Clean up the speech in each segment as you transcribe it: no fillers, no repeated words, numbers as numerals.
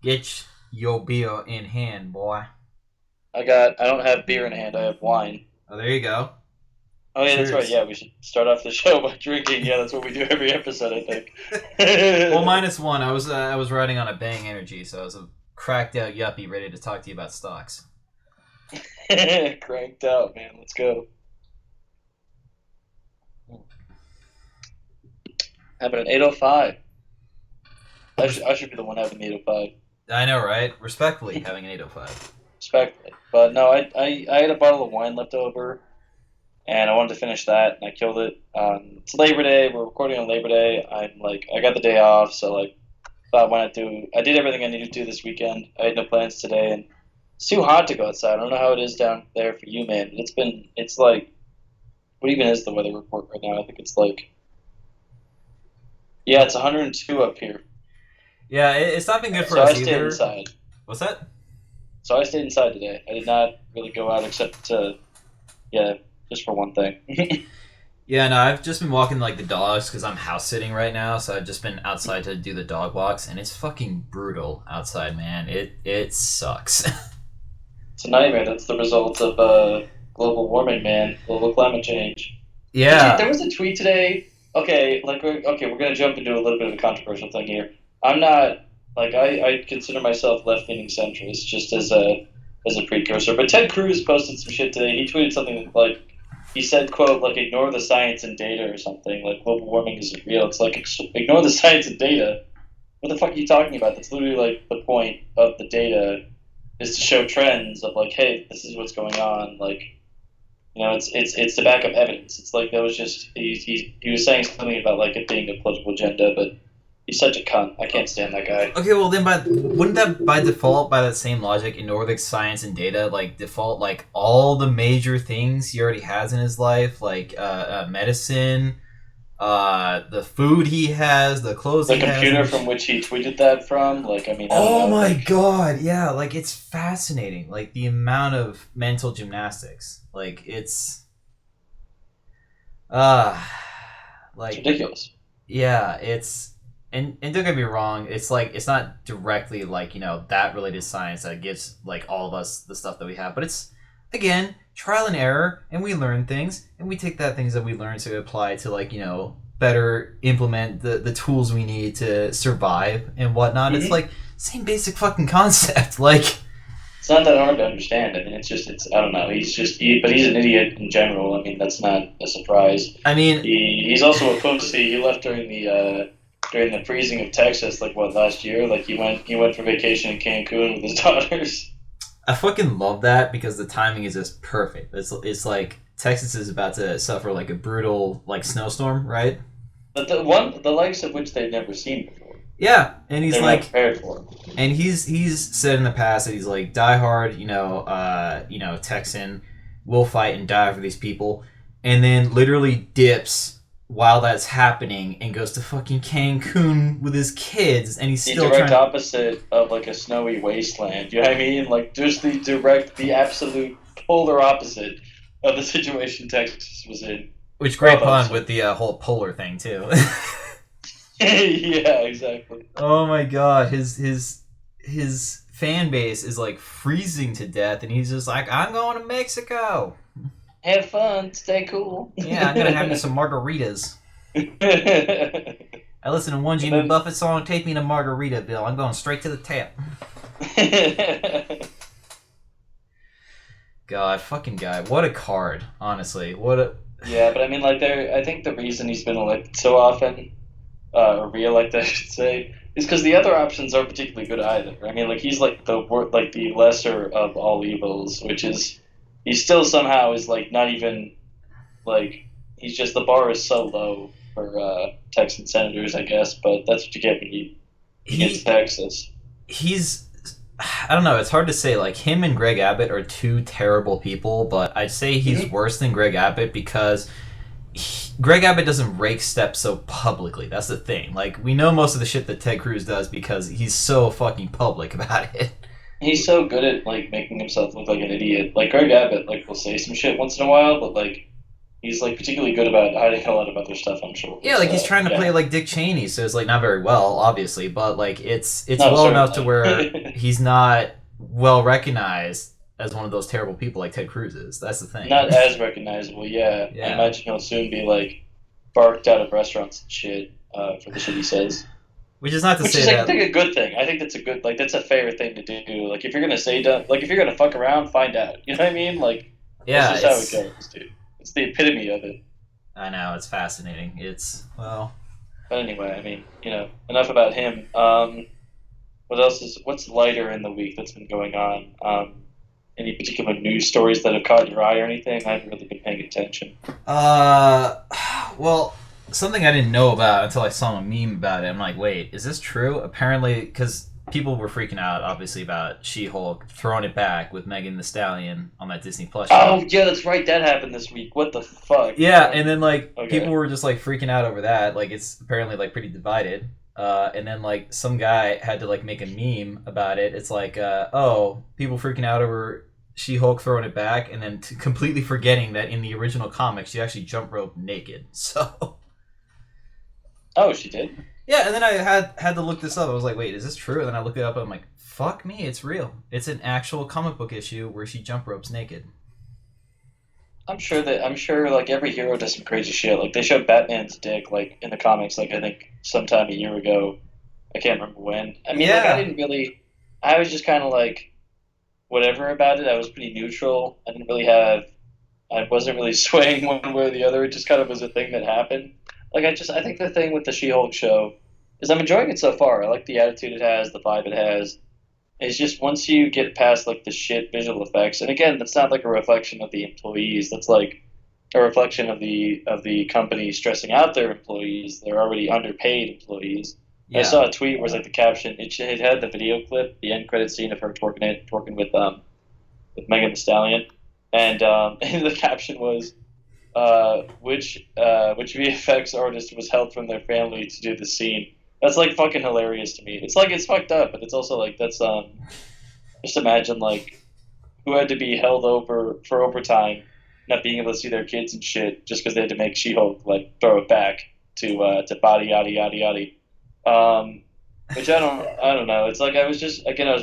Get your beer in hand, boy. I don't have beer in hand. I have wine. Oh, there you go. Oh yeah, that's right. Cheers. Yeah, we should start off the show by drinking. Yeah, that's what we do every episode, I Well, think. -1. I was riding on a bang energy, so I was a cracked out yuppie ready to talk to you about stocks. Cranked out, man. Let's go. Having an 805. Res- I should be the one having the 805. I know, right? Respectfully, having an 805. Respectfully. But no, I had a bottle of wine left over, and I wanted to finish that, and I killed it. It's Labor Day. We're recording on Labor Day. I got the day off, so thought why not do? I did everything I needed to do this weekend. I had no plans today, and it's too hot to go outside. I don't know how it is down there for you, man. It's like, what even is the weather report right now? I think it's like, yeah, it's 102 up here. Yeah, it's not been good for So I us stayed either. inside. What's that? So I stayed inside today. I did not really go out except to, yeah, just for one thing. Yeah, no, I've just been walking like the dogs because I'm house sitting right now, so I've just been outside to do the dog walks, and it's fucking brutal outside, man. It sucks. It's a nightmare. That's the result of global warming, man. Global climate change. There Yeah. was a tweet today. Okay, we're gonna jump into a little bit of a controversial thing here. I'm not I consider myself left leaning centrist just as a precursor. But Ted Cruz posted some shit today. He tweeted something like he said, "quote like ignore the science and data or something like global warming isn't real." It's like ignore the science and data. What the fuck are you talking about? That's literally like the point of the data is to show trends of like, hey, this is what's going on. Like, it's to back up evidence. It's like that was just he was saying something about like it being a political agenda, but he's such a cunt. I can't stand that guy. Okay, well then, wouldn't that by default, by that same logic, in Nordic science and data, like default, like all the major things he already has in his life, like medicine, the food he has, the clothes The he has, computer and from which he tweeted that from, like, I mean, I don't oh know, my like, god, yeah, like it's fascinating, like the amount of mental gymnastics, like it's uh it's like ridiculous. yeah, it's and don't get me wrong, it's like it's not directly like, that related science that gives like all of us the stuff that we have, but it's again trial and error, and we learn things, and we take that things that we learn to apply to like, better implement the tools we need to survive and whatnot. It's Hmm. like same basic fucking concept. Like It's not that hard to understand. I mean, I don't know. But he's an idiot in general. I mean, that's not a surprise. I mean, He's also a pussy. He left during the freezing of Texas, like what last year. Like he went for vacation in Cancun with his daughters. I fucking love that because the timing is just perfect. It's like Texas is about to suffer like a brutal like snowstorm, right? But the likes of which they've never seen before. Yeah, and They he's were not like, prepared for. and he's said in the past that he's like diehard, Texan, will fight and die for these people, and then literally dips while that's happening and goes to fucking Cancun with his kids, and he's The still direct trying. opposite of like a snowy wasteland. You know what I mean? Like just the absolute polar opposite of the situation Texas was in. Which great Bravo, pun sir. with the whole polar thing too. Yeah, exactly. Oh my god, his fan base is like freezing to death, and he's just like, I'm going to Mexico. Have fun, stay cool. Yeah, I'm gonna have me some margaritas. And I listened to one Jimmy then, Buffett song. Take me to Margaritaville. I'm going straight to the tap. God, fucking guy. What a card. Honestly, what a. yeah, but I mean, like, I think the reason he's been elected so often, or re-elected, I should say, is because the other options aren't particularly good either. I mean, like, he's like like the lesser of all evils, which is he still somehow is like not even like he's just the bar is so low for Texan senators, I guess. But that's what you get when you get to He Texas. he's. I don't know. It's hard to say. Like him and Greg Abbott are two terrible people, but I'd say he's Hmm. worse than Greg Abbott because Greg Abbott doesn't rake steps so publicly. That's the thing. Like we know most of the shit that Ted Cruz does because he's so fucking public about it. He's so good at like making himself look like an idiot. Like Greg Abbott, like will say some shit once in a while, but like He's like particularly good about hiding a lot of other stuff. I'm sure. Yeah, like he's So trying to play yeah, like Dick Cheney, so it's like not very well, obviously, but like it's no, well enough to certainly. where he's not well recognized as one of those terrible people like Ted Cruz is. That's the thing. Not as recognizable. Yeah, I Yeah. imagine he'll soon be like barked out of restaurants and shit for the shit he says. Which is not to Which say is, I that. think, a good thing. I think that's a good, like, that's a fair thing to do. Like, if you're gonna say, like, if you're gonna fuck around, find out. You know what I mean? Like, that's Yeah, just how it it's. goes, dude. It's the epitome of it. I know it's fascinating. It's well. But anyway, I mean, enough about him. What's lighter in the week that's been going on? Any particular news stories that have caught your eye or anything? I haven't really been paying attention. Uh, well, something I didn't know about until I saw a meme about it. I'm like, wait, is this true? Apparently, because people were freaking out, obviously, about She-Hulk throwing it back with Megan Thee Stallion on that Disney Plus show. Oh, yeah, that's right. That happened this week. What the fuck? Yeah, and then like people Okay. were just like freaking out over that. Like it's apparently like pretty divided. And then like some guy had to like make a meme about it. It's like, oh, people freaking out over She-Hulk throwing it back, and then completely forgetting that in the original comics she actually jump rope naked. So Oh, she did? yeah, and then I had to look this up. I was like, wait, is this true? And then I looked it up, and I'm like, fuck me, it's real. It's an actual comic book issue where she jump ropes naked. I'm sure like every hero does some crazy shit. Like they showed Batman's dick like in the comics like I think sometime a year ago. I can't remember when. I mean like Yeah, I was just kind of like whatever about it. I was pretty neutral. I wasn't really swaying one way or the other. It just kind of was a thing that happened. I think the thing with the She-Hulk show is I'm enjoying it so far. I like the attitude it has, the vibe it has. It's just once you get past like the shit visual effects, and again, that's not like a reflection of the employees. That's like a reflection of the company stressing out their employees. They're already underpaid employees. I yeah, saw a tweet where it's like the caption. It had the video clip, the end credit scene of her twerking with Megan Thee Stallion, and and the caption was which VFX artist was helped from their family to do the scene. That's like fucking hilarious to me. It's like it's fucked up, but it's also like that's just imagine like who had to be held over for overtime, not being able to see their kids and shit just because they had to make She-Hulk like throw it back to body yada yada yada. Um, which I don't know. It's like I was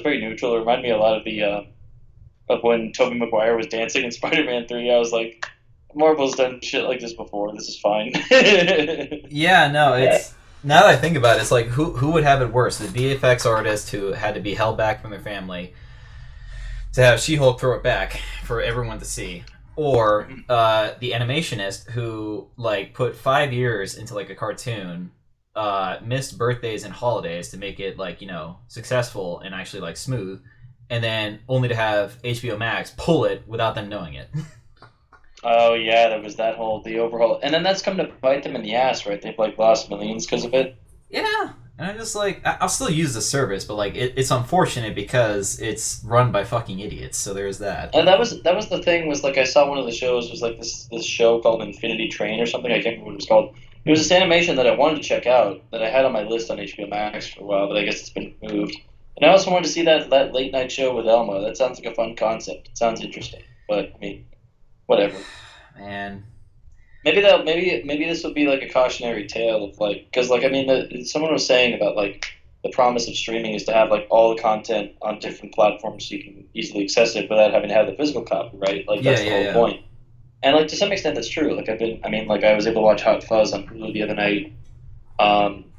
very neutral. It reminded me a lot of the of when Tobey Maguire was dancing in Spider-Man 3. I was like, Marvel's done shit like this before. This is fine. yeah. No, it's now that I think about it, it's like who would have it worse? The VFX artist who had to be held back from their family to have She-Hulk throw it back for everyone to see, or the animationist who like put 5 years into like a cartoon, missed birthdays and holidays to make it like successful and actually like smooth, and then only to have HBO Max pull it without them knowing it. Oh yeah, there was that whole the overhaul, and then that's come to bite them in the ass, right? They've like lost millions because of it. Yeah. And I'm just like, I'll still use the service, but like, it's unfortunate because it's run by fucking idiots. So there's that. And that was the thing was like I saw one of the shows was like this show called Infinity Train or something. I can't remember what it was called. It was this animation that I wanted to check out that I had on my list on HBO Max for a while, but I guess it's been moved. And I also wanted to see that late night show with Elmo. That sounds like a fun concept. It sounds interesting, but I mean, whatever. Man. Maybe this would be like a cautionary tale of like because like I mean someone was saying about like the promise of streaming is to have like all the content on different platforms so you can easily access it without having to have the physical copy, right? Like Yeah, that's the yeah, whole yeah. point. And like to some extent that's true. I mean like I was able to watch Hot Fuzz on Hulu the other night,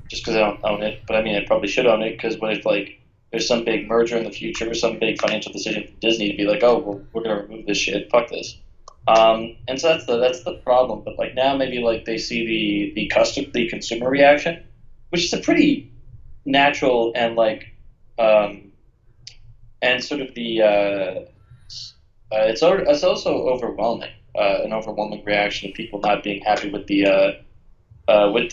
just because I don't own it. But I mean I probably should own it because what if like there's some big merger in the future or some big financial decision from Disney to be like, oh, we're gonna remove this shit, fuck this. And so that's the problem. But like now, maybe like they see the consumer reaction, which is a pretty natural and like um, and sort of it's also overwhelming, an overwhelming reaction of people not being happy with the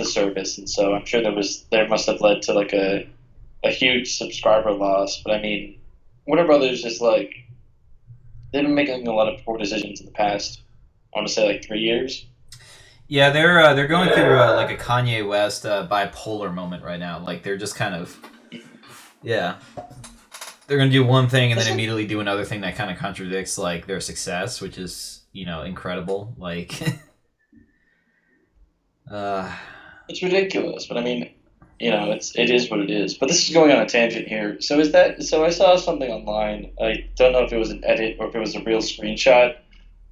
service, and so I'm sure there must have led to like a huge subscriber loss. But I mean, Warner Brothers is like they've been making a lot of poor decisions in the past. I want to say like 3 years. Yeah, they're going through like a Kanye West bipolar moment right now. Like they're just kind of yeah. They're gonna do one thing and then That's like, immediately do another thing that kind of contradicts like their success, which is incredible. Like Uh, It's ridiculous, but I mean, it is what it is. But this is going on a tangent here. So is that so? I saw something online. I don't know if it was an edit or if it was a real screenshot.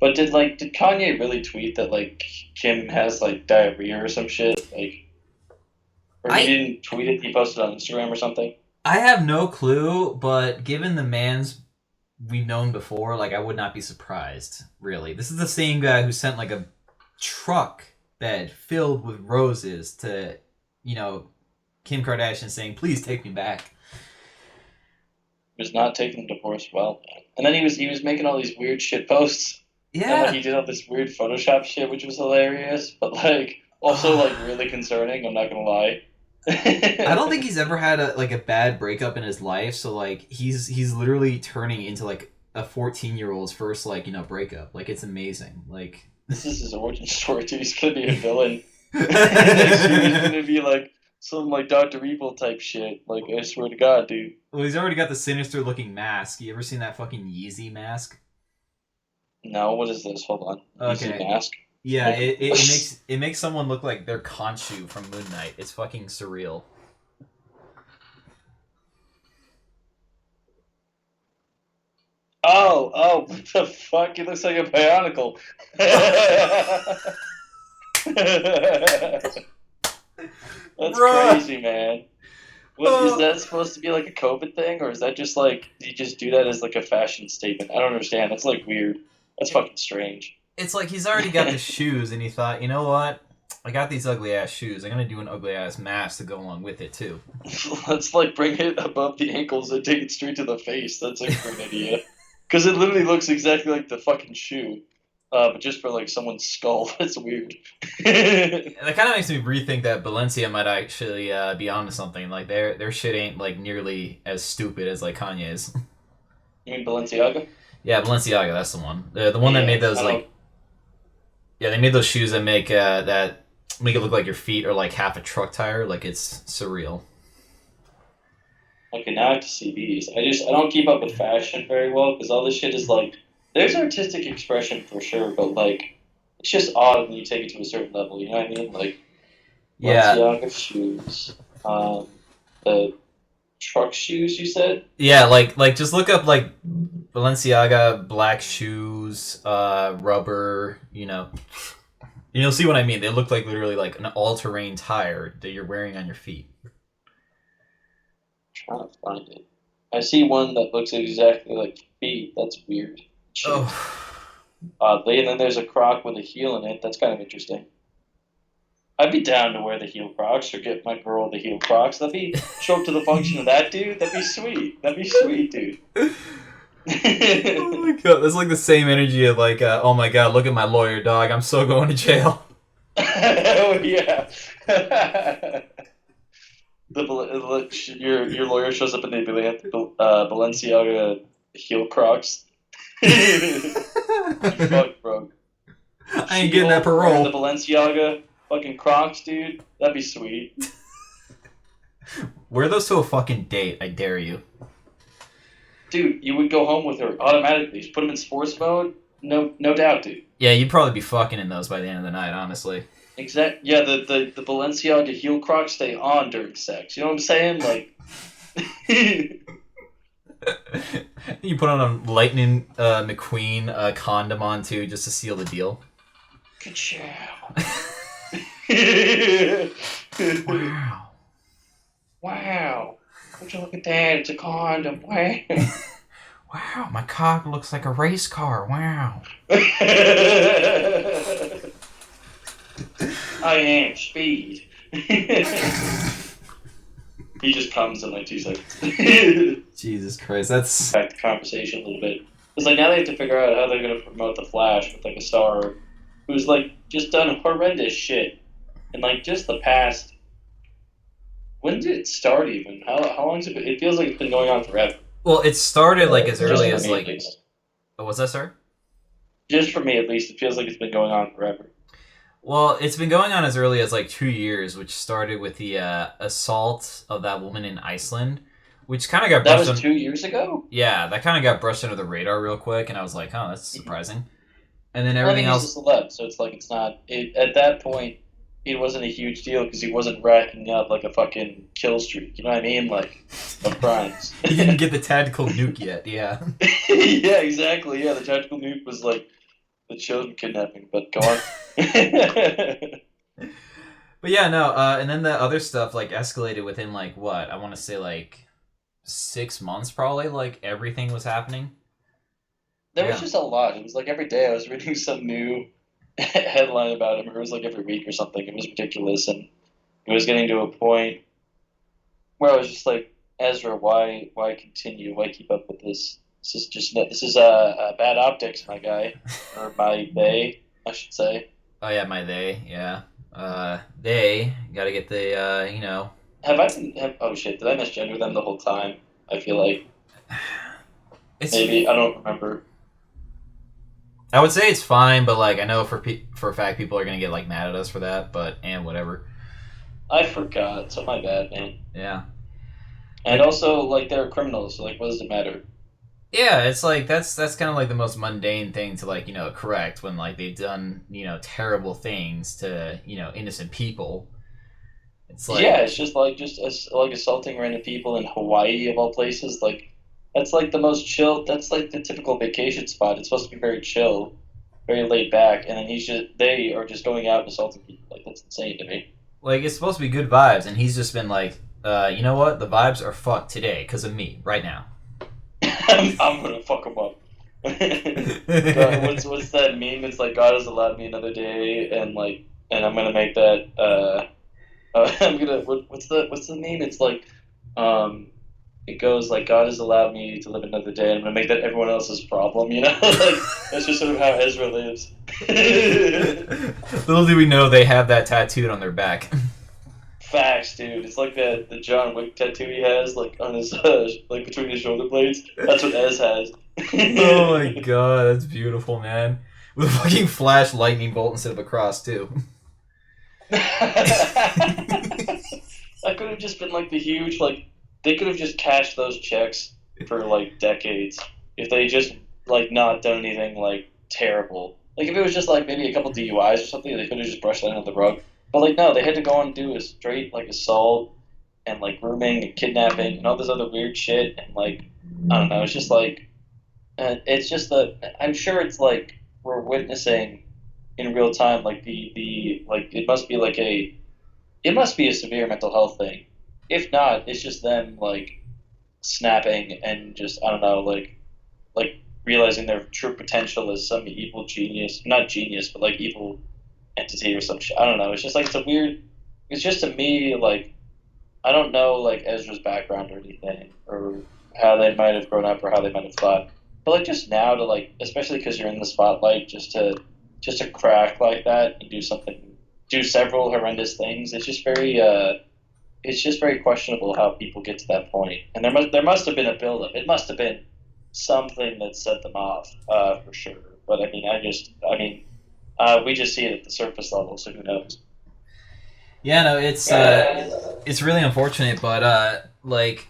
But did Kanye really tweet that like Kim has like diarrhea or some shit? Like, or he I didn't tweet it. He posted it on Instagram or something. I have no clue, but given the man's we've known before, like I would not be surprised. Really, this is the same guy who sent like a truck bed filled with roses to, you know, Kim Kardashian saying, "Please take me back." He was not taking the divorce well, man. And then he was making all these weird shit posts. And like Yeah. he did all this weird Photoshop shit, which was hilarious, but like also like really concerning. I'm not gonna lie. I don't think he's ever had a bad breakup in his life, so like he's literally turning into like a 14-year-old's first like, breakup. Like it's amazing. Like This is his origin story, dude. He's gonna be a villain. Next year he's gonna be like some like Doctor Evil type shit. Like I swear to God, dude. Well, he's already got the sinister looking mask. You ever seen that fucking Yeezy mask? No, what is this? Hold on. Easy Okay. mask. Yeah, Like, it makes someone look like they're Khonshu from Moon Knight. It's fucking surreal. oh, what the fuck? He looks like a Bionicle. That's Bruh. crazy, man. What is Oh. that supposed to be like a COVID thing, or is that just like you just do that as like a fashion statement? I don't understand. That's like weird. That's fucking strange. It's like he's already got the shoes, and he thought, you know what? I got these ugly ass shoes. I'm gonna do an ugly ass mask to go along with it too. Let's like bring it above the ankles and take it straight to the face. That's a great idea. Because it literally looks exactly like the fucking shoe, but just for like someone's skull. That's weird. You And that kind of makes me rethink that Valencia might actually be onto something. Like their shit ain't like nearly as stupid as like Kanye's. mean Balenciaga? Yeah, Balenciaga, that's the one. The one that Yeah, made those I don't. like yeah, they made those shoes that make it look like your feet are like half a truck tire. Like it's surreal. Okay, now I have to see these. I don't keep up with fashion very well because all this shit is like there's artistic expression for sure, but like it's just odd when you take it to a certain level. You know what I mean? Like Yeah, Balenciaga shoes, the truck shoes you said. yeah. Like just look up like Balenciaga black shoes, rubber. You'll see what I mean. They look like literally like an all-terrain tire that you're wearing on your feet. Trying to find it. I see one that looks exactly like feet. That's weird. Shit. Oh, Oddly, and then there's a Croc with a heel in it. That's kind of interesting. I'd be down to wear the heel Crocs or get my girl the heel Crocs. That'd be show up to the function of that dude. That'd be sweet. That'd be sweet, dude. oh my god, that's like the same energy of like, oh my god, look at my lawyer, dog. I'm so going to jail. Oh yeah. Your lawyer shows up in the Balenciaga heel Crocs. You fuck, bro. I ain't getting that Wearing the parole. Balenciaga fucking Crocs, dude. That'd be sweet. Wear those to a fucking date. I dare you. Dude, you would go home with her automatically. Just put them in sports mode. No doubt, dude. Yeah, you'd probably be fucking in those by the end of the night, honestly. Yeah, the Balenciaga heel Crocs stay on during sex. You know what I'm saying? Like, You put on a Lightning McQueen condom on too, just to seal the deal. ka-chow. Wow. Wow. Would you look at that? It's a condom. Wow. Wow, my cock looks like a race car. Wow. I am speed. He just comes in like 2 seconds. Jesus Christ, that's Back the conversation a little bit. It's like now they have to figure out how they're gonna promote the Flash with like a star who's like just done horrendous shit in like just the past. When did it start even? How long has it been? It feels like it's been going on forever. well. It started like as Just early for as me, at like. least. Oh, what's that, sir? Just for me at least, it feels like it's been going on forever. Well, it's been going on as early as like 2 years, which started with the assault of that woman in Iceland, which kind of got That brushed. was 2 years ago. Yeah, that kind of got brushed under the radar real quick, and I was like, "Oh, that's surprising." And then Well, I everything think else. he's a celeb, so it's like it's not. At that point, it wasn't a huge deal because he wasn't racking up like a fucking kill streak. You know what I mean? Like of crimes. He didn't get the tactical nuke yet. Yeah. Yeah, exactly. Yeah, the tactical nuke was like the children kidnapping. But go on. But yeah, no. And then the other stuff like escalated within like what I want to say like 6 months probably. Like everything was happening. There was Yeah. just a lot. It was like every day I was reading some new headline about him. It was like every week or something. It was ridiculous, and it was getting to a point where I was just like, Ezra, why continue? Why keep up with this? This is bad optics, my guy, or my they, I should say. Oh yeah, my they. Yeah. They got to get the Have I been? Oh shit! Did I misgender them the whole time? I feel like it's. maybe I don't remember. I would say it's fine, but like I know for a fact people are gonna get like mad at us for that. But and whatever. I forgot. So my bad, man. Yeah. And Like also, like they're criminals. So like, what does it matter? yeah, it's like that's kind of like the most mundane thing to like correct when like they've done terrible things to innocent people. It's Yeah, like it's just like like assaulting random people in Hawaii of all places. Like that's like the most chill. That's like the typical vacation spot. It's supposed to be very chill, very laid back, and then they are just going out and assaulting people. Like that's insane to me. like it's supposed to be good vibes, and he's just been like, you know what? The vibes are fucked today because of me right now. I'm gonna fuck them up. God, what's that meme? It's like God has allowed me another day, and like, and I'm gonna make that. I'm gonna what's the meme? It's like, um, it goes like God has allowed me to live another day, and I'm gonna make that everyone else's problem. You know, like that's just sort of how Ezra lives. Little do we know they have that tattooed on their back. Facts, dude. It's like the John Wick tattoo he has, like on his like between his shoulder blades. That's what Ez has. Oh my god, that's beautiful, man. With a fucking flash lightning bolt instead of a cross too. That could have just been like the huge like they could have just cashed those checks for like decades if they just like not done anything like terrible. Like if it was just like maybe a couple DUIs or something, they could have just brushed that under the rug. But like no, they had to go on and do a straight like assault and like grooming and kidnapping and all this other weird shit and like I don't know. It's just like it's just that I'm sure it's like we're witnessing in real time like the like it must be a severe mental health thing. If not, it's just them like snapping and just I don't know like realizing their true potential as some evil genius, not genius, but like evil entity or some shit. I don't know. It's just like it's a weird. It's just to me like I don't know like Ezra's background or anything or how they might have grown up or how they might have thought. But like just now to like especially because you're in the spotlight just to crack like that and do several horrendous things. It's just very questionable how people get to that point. And there must have been a buildup. It must have been something that set them off for sure. But we just see it at the surface level, so who knows? Yeah, no, it's really unfortunate, but like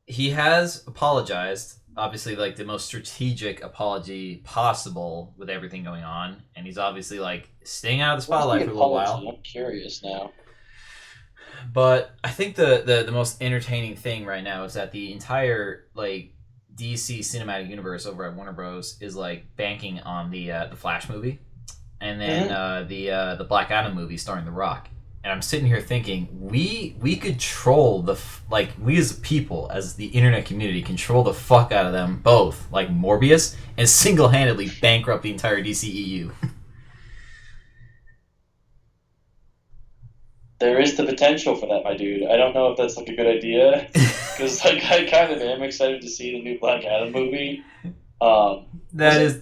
he has apologized. Obviously, like the most strategic apology possible with everything going on, and he's obviously like staying out of the What's spotlight the for a little apology? while. I'm curious now. But I think the most entertaining thing right now is that the entire like DC cinematic universe over at Warner Bros. Is like banking on the Flash movie, and then the Black Adam movie starring The Rock. And I'm sitting here thinking we could troll like we as people as the internet community control the fuck out of them both like Morbius and single handedly bankrupt the entire DCEU. There is the potential for that, my dude. I don't know if that's like a good idea because like I kind of am excited to see the new Black Adam movie. There is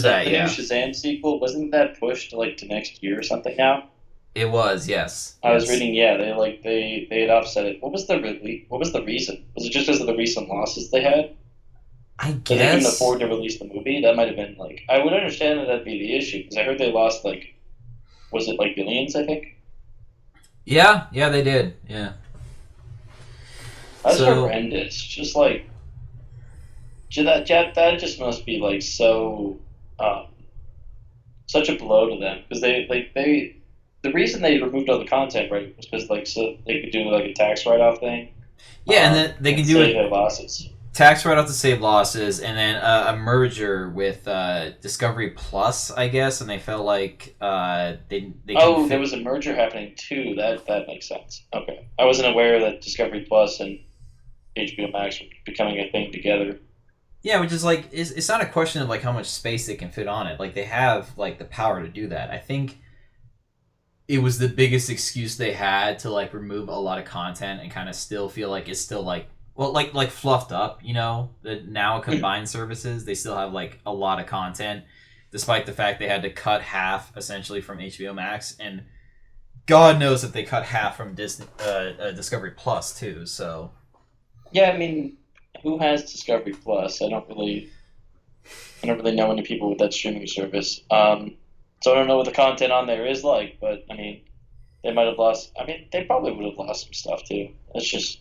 that, The new yeah. Shazam sequel wasn't that pushed like to next year or something now? It was, yes. I was Yes. reading, yeah, they had offset it. What was the reason? Was it just because of the recent losses they had? I So they couldn't guess. afford to release the movie? That might have been like I would understand that that'd be the issue because I heard they lost like was it like billions? I think Yeah, they did. Yeah. that's So horrendous. Just like that just must be like so um, such a blow to them because they the reason they removed all the content, right, was because like so they could do like a tax write off thing, Yeah, and then they and can do save a their losses. tax write-off to save losses, and then a merger with Discovery Plus, I guess, and they felt like they can Oh, there fit. was a merger happening too. That makes sense. Okay, I wasn't aware that Discovery Plus and HBO Max were becoming a thing together. Yeah, which is like it's not a question of like how much space they can fit on it. Like they have like the power to do that. I think it was the biggest excuse they had to like remove a lot of content and kind of still feel like it's still like well like fluffed up, you know, the now combined services, they still have like a lot of content despite the fact they had to cut half essentially from HBO Max, and God knows if they cut half from Disney Discovery Plus too. So Yeah, I mean, who has Discovery Plus? I don't really know any people with that streaming service. So I don't know what the content on there is like, but I mean, they might have lost. I mean, they probably would have lost some stuff too. It's just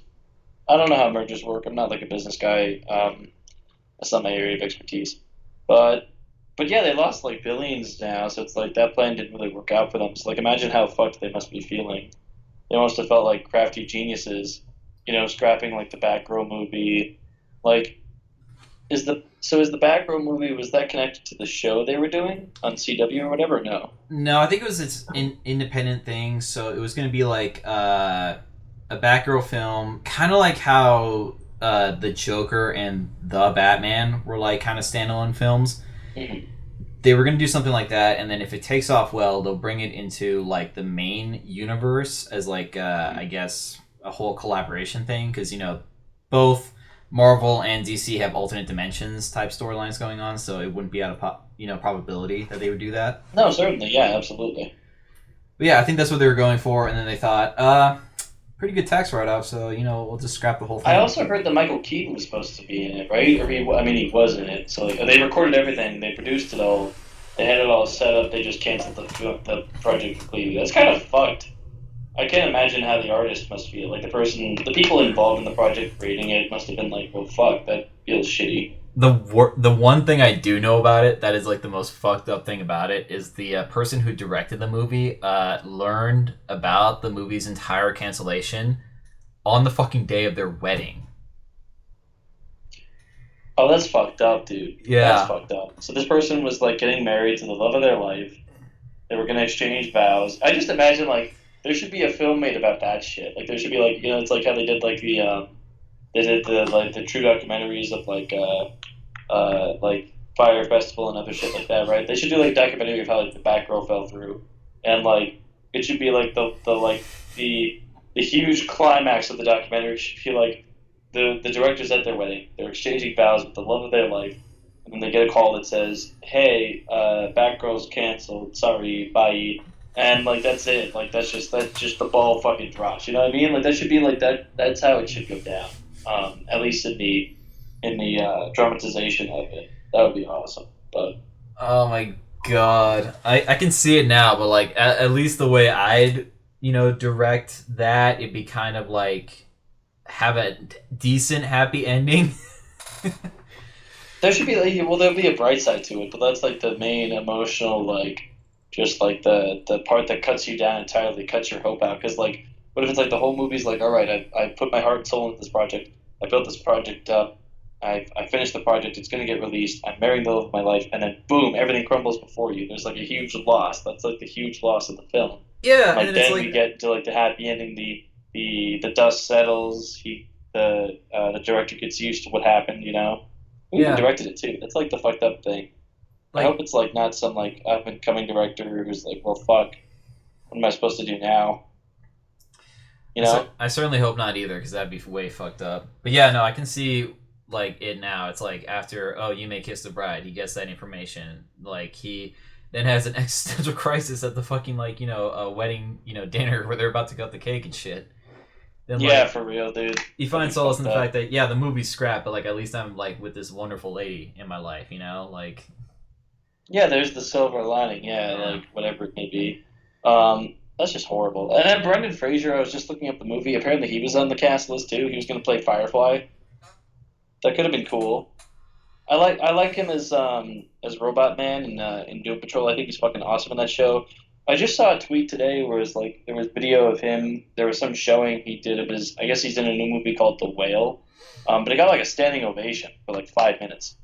I don't know how mergers work. I'm not like a business guy. That's not my area of expertise. But but yeah, they lost like billions now, so it's like that plan didn't really work out for them. So like, imagine how fucked they must be feeling. They must have felt like crafty geniuses, scrapping like the Batgirl movie. Like, is the Batgirl movie, was that connected to the show they were doing on CW or whatever? No. no, I think it was its independent thing. So it was going to be like a Batgirl film, kind of like how the Joker and the Batman were like kind of standalone films. Mhm. They were going to do something like that, and then if it takes off well, they'll bring it into like the main universe as like I guess a whole collaboration thing, because both Marvel and DC have alternate dimensions type storylines going on, so it wouldn't be out of probability that they would do that. No, certainly, yeah, absolutely. But yeah, I think that's what they were going for, and then they thought, pretty good tax write off, so we'll just scrap the whole I thing. also heard that Michael Keaton was supposed to be in it, right? I mean, he was in it. So like, they recorded everything, they produced it all, they had it all set up. They just canceled the project completely. That's kind of fucked. I can't imagine how the artist must feel. Like the people involved in the project creating it must have been like, well, fuck, that feels shitty. The one thing I do know about it that is like the most fucked up thing about it is the person who directed the movie learned about the movie's entire cancellation on the fucking day of their wedding. Oh, that's fucked up, dude. That's Yeah. fucked up. So this person was like getting married to the love of their life. They were gonna exchange vows. I just imagine like there should be a film made about that shit. Like there should be like it's like how they did like they did the like the true documentaries of like Fire Festival and other shit like that, right? They should do like a documentary of how like the Batgirl fell through, and like it should be like the huge climax of the documentary should be like the directors at their wedding. They're exchanging vows with the love of their life, and then they get a call that says, "Hey, Batgirl's canceled. Sorry, bye." And like that's it. Like that's just the ball fucking drops. You know what I mean? Like that should be like that. That's how it should go down. At least in the dramatization of it. That would be awesome. But Oh my god. I can see it now, but like at least the way I'd direct that, it'd be kind of like have a decent happy ending. there should be like well, there'll be a bright side to it. But that's like the main emotional like just like the part that cuts you down entirely, cuts your hope out. Because like, what if it's like the whole movie's like, all right, I put my heart and soul into this project. I built this project up. I finished the project. It's going to get released. I'm marrying the love of my life, and then boom, everything crumbles before you. There's like a huge loss. That's like the huge loss of the film. Yeah, And and like then it's then we like get to like the happy ending. The dust settles. The director gets used to what happened. Who even yeah, directed it too? That's like the fucked up thing. I hope like it's like not some like up and coming director who's like, well, fuck, what am I supposed to do now? You know? I certainly hope not either, because that'd be way fucked up. But yeah, no, I can see like it now. It's like after you may kiss the bride, he gets that information. Like he then has an existential crisis at the fucking like a wedding dinner where they're about to cut the cake and shit. Then Yeah, like for real, dude. he That'd finds be solace in fucked the up. fact that yeah, the movie's scrap, but like at least I'm like with this wonderful lady in my life. Like Yeah, there's the silver lining. Yeah, yeah. like whatever it may be. That's just horrible. And then Brendan Fraser, I was just looking up the movie. Apparently, he was on the cast list too. He was going to play Firefly. That could have been cool. I like him as Robot Man in Doom Patrol. I think he's fucking awesome in that show. I just saw a tweet today where it's like there was video of him. There was some showing he did of his. I guess he's in a new movie called The Whale, but it got like a standing ovation for like 5 minutes.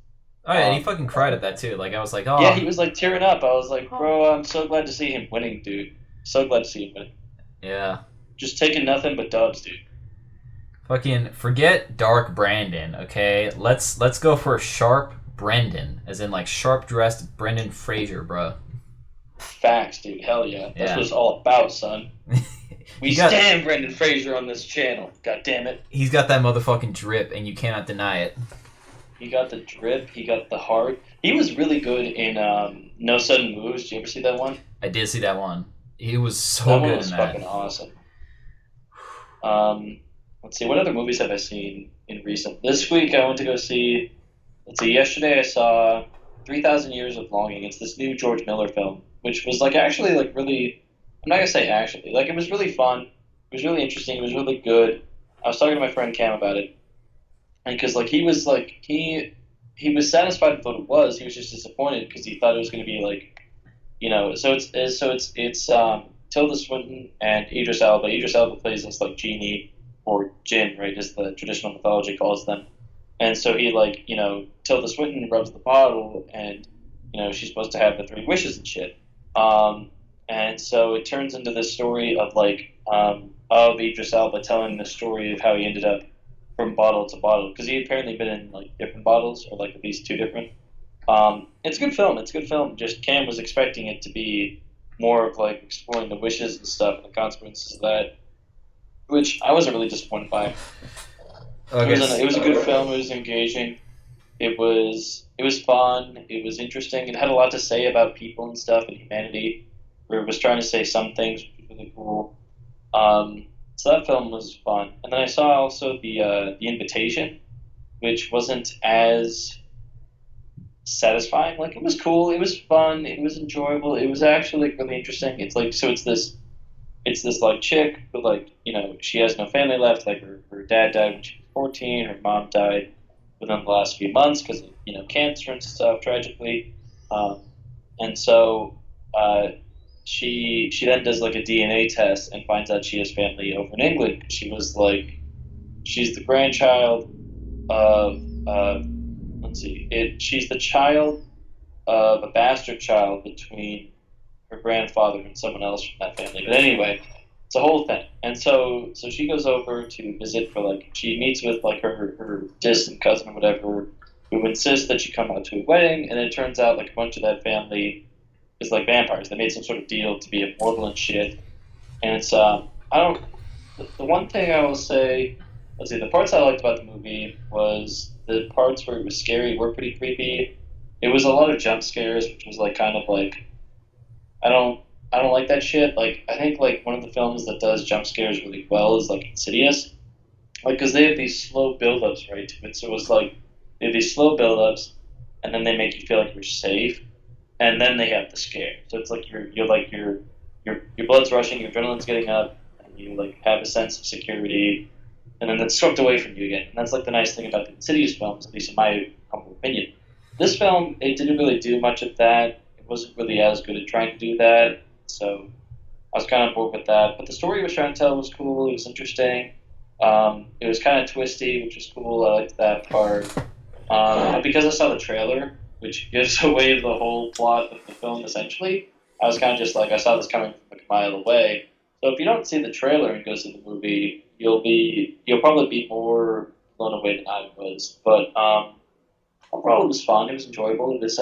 Oh yeah, and he Um, fucking cried at that too. Like I was like, yeah, oh, he was like tearing up. I was like, bro, I'm so glad to see him winning, dude. So glad to see him winning. yeah. Just taking nothing but dubs, dude. Fucking forget dark Brandon, okay? Let's go for sharp Brendan, as in like sharp dressed Brendan Fraser, bro. Facts, dude. Hell yeah. That's what Yeah. it's all about, son. We he got stand Brendan Fraser on this channel. God damn it. he's got that motherfucking drip, and you cannot deny it. He got the drip. He got the heart. He was really good in No Sudden Moves. Did you ever see that one? I did see that one. He was so That one good in was that. fucking awesome. Let's see. What other movies have I seen in recent? This week I went to go see. Let's see. Yesterday I saw 3,000 Years of Longing. It's this new George Miller film, which was like actually like really. I'm not gonna say actually. Like it was really fun. It was really interesting. It was really good. I was talking to my friend Cam about it, and because he was satisfied with what it was. He was just disappointed because he thought it was gonna be like it's Tilda Swinton and Idris Elba. Idris Elba plays this like genie or jinn, right, as the traditional mythology calls them. And so he like Tilda Swinton rubs the bottle, and she's supposed to have the three wishes and shit. And so it turns into this story of of Idris Elba telling the story of how he ended up from bottle to bottle because he had apparently been in like different bottles or like at least two different. It's a good film. It's a good film. Just Cam was expecting it to be more of like exploring the wishes and stuff and the consequences of that, which I wasn't really disappointed by. Okay. It was a good film. It was engaging. It was fun. It was interesting. It had a lot to say about people and stuff and humanity. Where it was trying to say some things, which was really cool. So that film was fun. And then I saw also the Invitation, which wasn't as satisfying. Like it was cool, it was fun, it was enjoyable, it was actually like really interesting. It's like it's this like chick who like she has no family left. Like her dad died when she was 14. Her mom died within the last few months because of cancer and stuff tragically. Um, and so she then does like a DNA test and finds out she has family over in England. She was like she's the grandchild of let's see she's the child of a bastard child between her grandfather and someone else from that family. But anyway, it's a whole thing. And so she goes over to visit for like she meets with like her distant cousin or whatever, who insists that she come out to a wedding, and it turns out like a bunch of that family is like vampires. They made some sort of deal to be immortal and shit. And it's I don't the one thing I will say, let's see, the parts I liked about the movie was the parts where it was scary were pretty creepy. It was a lot of jump scares, which was like kind of like I don't I don't like that shit. Like I think like one of the films that does jump scares really well is like Insidious, like because they have these slow build-ups right to it. So it was like they have these slow build-ups, and then they make you feel like you're safe, and then they have the scare. So it's like you're like your blood's rushing, your adrenaline's getting up, and you like have a sense of security, and then it's swept away from you again. And that's like the nice thing about the Insidious films, at least in my humble opinion. This film, it didn't really do much of that. It wasn't really as good at trying to do that. So I was kind of bored with that. But the story it was trying to tell was cool. It was interesting. It was kind of twisty, which was cool. I liked that part. But because I saw the trailer, which gives away the whole plot of the film essentially, I was kind of just like, I saw this coming from like a mile away. So if you don't see the trailer and go see the movie, you'll probably be more blown away than I was. But overall, it was fun. It was enjoyable. It was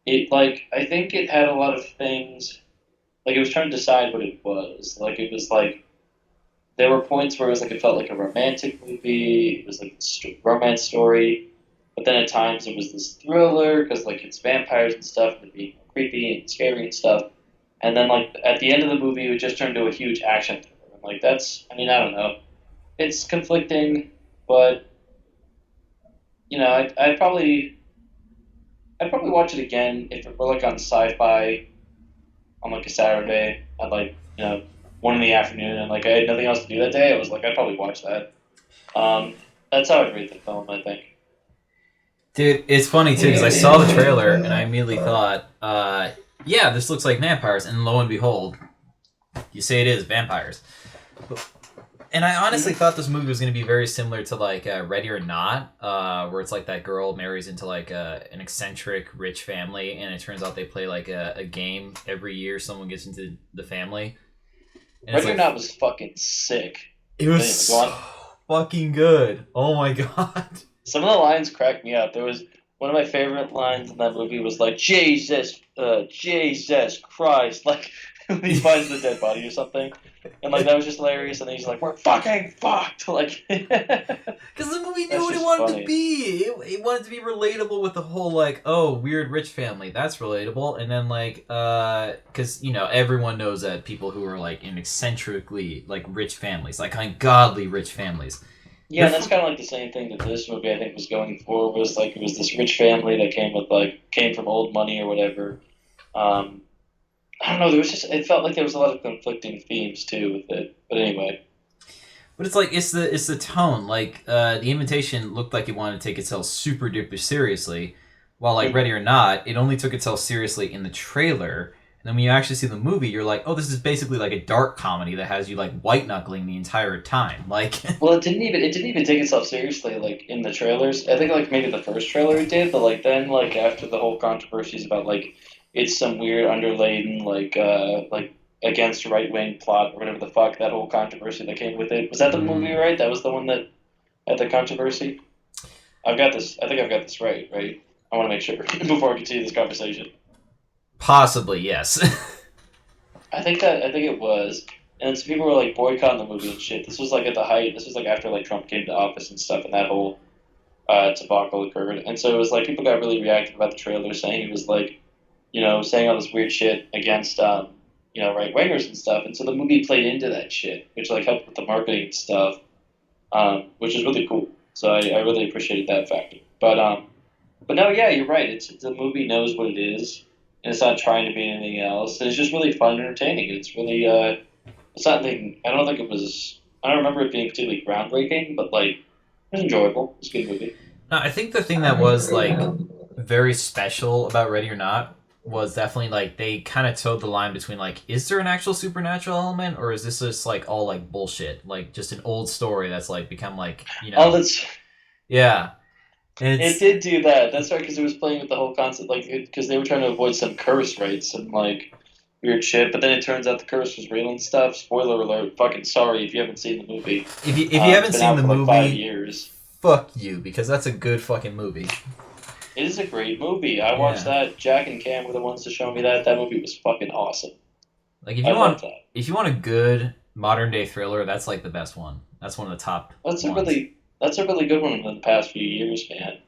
it like I think it had a lot of things. Like it was trying to decide what it was. Like it was like there were points where it was like it felt like a romantic movie. It was like a romance story, but then at times it was this thriller because like it's vampires and stuff and it'd be creepy and scary and stuff. And then like at the end of the movie, it would just turn to a huge action thriller. And, like that's I mean I don't know. It's conflicting, but I'd probably watch it again if it were like on sci-fi on like a Saturday at like 1 in the afternoon, and like I had nothing else to do that day. I was like, I'd probably watch that. Um, that's how I'd rate the film, I think. Dude, it's funny too because I saw the trailer and I immediately thought, yeah, this looks like vampires, and lo and behold, you say it is vampires. And I honestly thought this movie was going to be very similar to like Ready or Not, where it's like that girl marries into like an eccentric rich family, and it turns out they play like a game every year. Someone gets into the family, and it's Ready or like Not was fucking sick. it was Anyway, go so on. fucking good. Oh my god. Some of the lines cracked me up. There was one of my favorite lines in that movie was like Jesus Christ, like when he finds the dead body or something, and like that was just hilarious. And then he's like, "We're fucking fucked," like Because the movie knew that's what it just wanted to funny. be. It wanted to be relatable with the whole like, oh, weird rich family. That's relatable. And then like, because you know everyone knows that people who are like in eccentrically like rich families, like ungodly rich families, Yeah, they're and that's kind of like the same thing that this movie I think was going for. Was like it was this rich family that came from old money or whatever. Um, I don't know. There was just it felt like there was a lot of conflicting themes too with it. But anyway, But it's like it's the tone. Like the invitation looked like it wanted to take itself super duper seriously, while like Mhm. Ready or Not, it only took itself seriously in the trailer. And then when you actually see the movie, you're like, oh, this is basically like a dark comedy that has you like white knuckling the entire time. Like, Well, it didn't even take itself seriously like in the trailers. I think like maybe the first trailer it did, but like then like after the whole controversies about like it's some weird underladen like against right wing plot or whatever the fuck that whole controversy that came with it. Was that the movie mm, right? That was the one that had the controversy. I've got this. I think I've got this right. Right. I want to make sure before I continue this conversation. possibly yes. I think it was. And some people were like boycotting the movie and shit. This was like at the height. This was like after like Trump came to office and stuff, and that whole debacle occurred. And so it was like people got really reactive about the trailer, saying it was like, saying all this weird shit against, right wingers and stuff. And so the movie played into that shit, which like helped with the marketing and stuff, which is really cool. So I really appreciated that factor. But no, yeah, you're right. It's the movie knows what it is, and it's not trying to be anything else. And it's just really fun and entertaining. It's really it's not anything. I don't think it was. I don't remember it being particularly groundbreaking, but like it was enjoyable. It's a good movie. No, I think the thing that was like very special about Ready or Not was definitely like they kind of towed the line between like, is there an actual supernatural element or is this just like all like bullshit, like just an old story that's like become like Oh, that's yeah, and it. it's Did do that. That's right, because it was playing with the whole concept, like because they were trying to avoid some curse, right? Some like weird shit. But then it turns out the curse was real and stuff. Spoiler alert. Fucking sorry if you haven't seen the movie. if you It's haven't been seen out the for like 5 movie, years. fuck you because that's a good fucking movie. It is a great movie. I watched Yeah, that. Jack and Cam were the ones to show me that. That movie was fucking awesome. like I love that. if you want a good modern day thriller, that's like the best one. That's one of the top That's a ones. really that's a really good one in the past few years, man.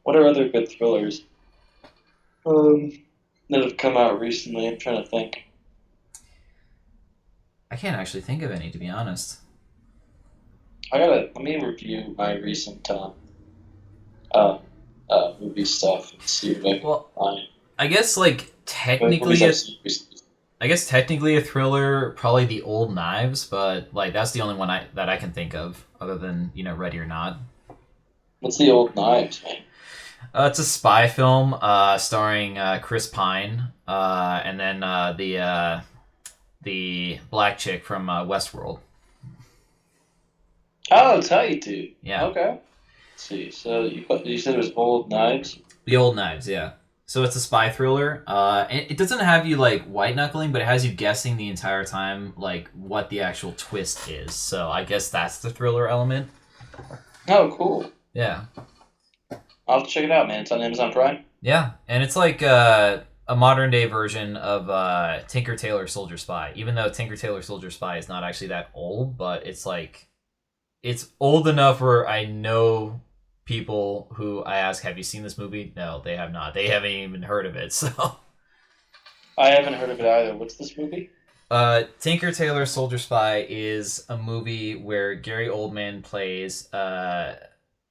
What are other good thrillers um, that have come out recently? I'm trying to think. I can't actually think of any, to be honest. Let me review my recent uh, movie stuff and see what I can Well, find. I guess like What movies I've seen recently. technically a thriller, probably The Old Knives, but like that's the only one that I can think of other than Ready or Not. What's the old knives, man? It's a spy film starring Chris Pine and then the black chick from Westworld. Oh, tight, dude. Yeah, Okay. Let's see. So you said it was old knives. The Old Knives. Yeah. So it's a spy thriller. And it doesn't have you like white knuckling, but it has you guessing the entire time like what the actual twist is. So I guess that's the thriller element. Oh, cool. Yeah. I'll have to check it out, man. It's on Amazon Prime. Yeah, and it's like a modern day version of Tinker Tailor Soldier Spy. Even though Tinker Tailor Soldier Spy is not actually that old, but it's like it's old enough where I know people who I ask, "Have you seen this movie?" No, they have not. They haven't even heard of it. So, I haven't heard of it either. What's this movie? Tinker Tailor Soldier Spy is a movie where Gary Oldman plays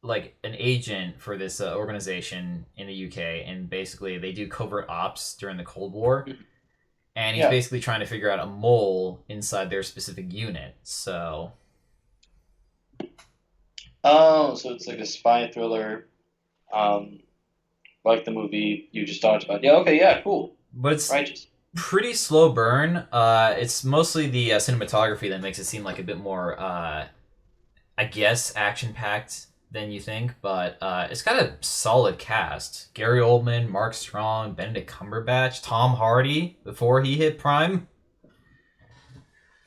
like an agent for this organization in the UK, and basically they do covert ops during the Cold War, and he's Yeah. basically trying to figure out a mole inside their specific unit. So Oh, so it's like a spy thriller, um, like the movie you just talked about. Yeah. Okay. Yeah. Cool. but it's Righteous. pretty slow burn. It's mostly the cinematography that makes it seem like a bit more, I guess, action packed than you think. But it's got a solid cast: Gary Oldman, Mark Strong, Benedict Cumberbatch, Tom Hardy before he hit prime.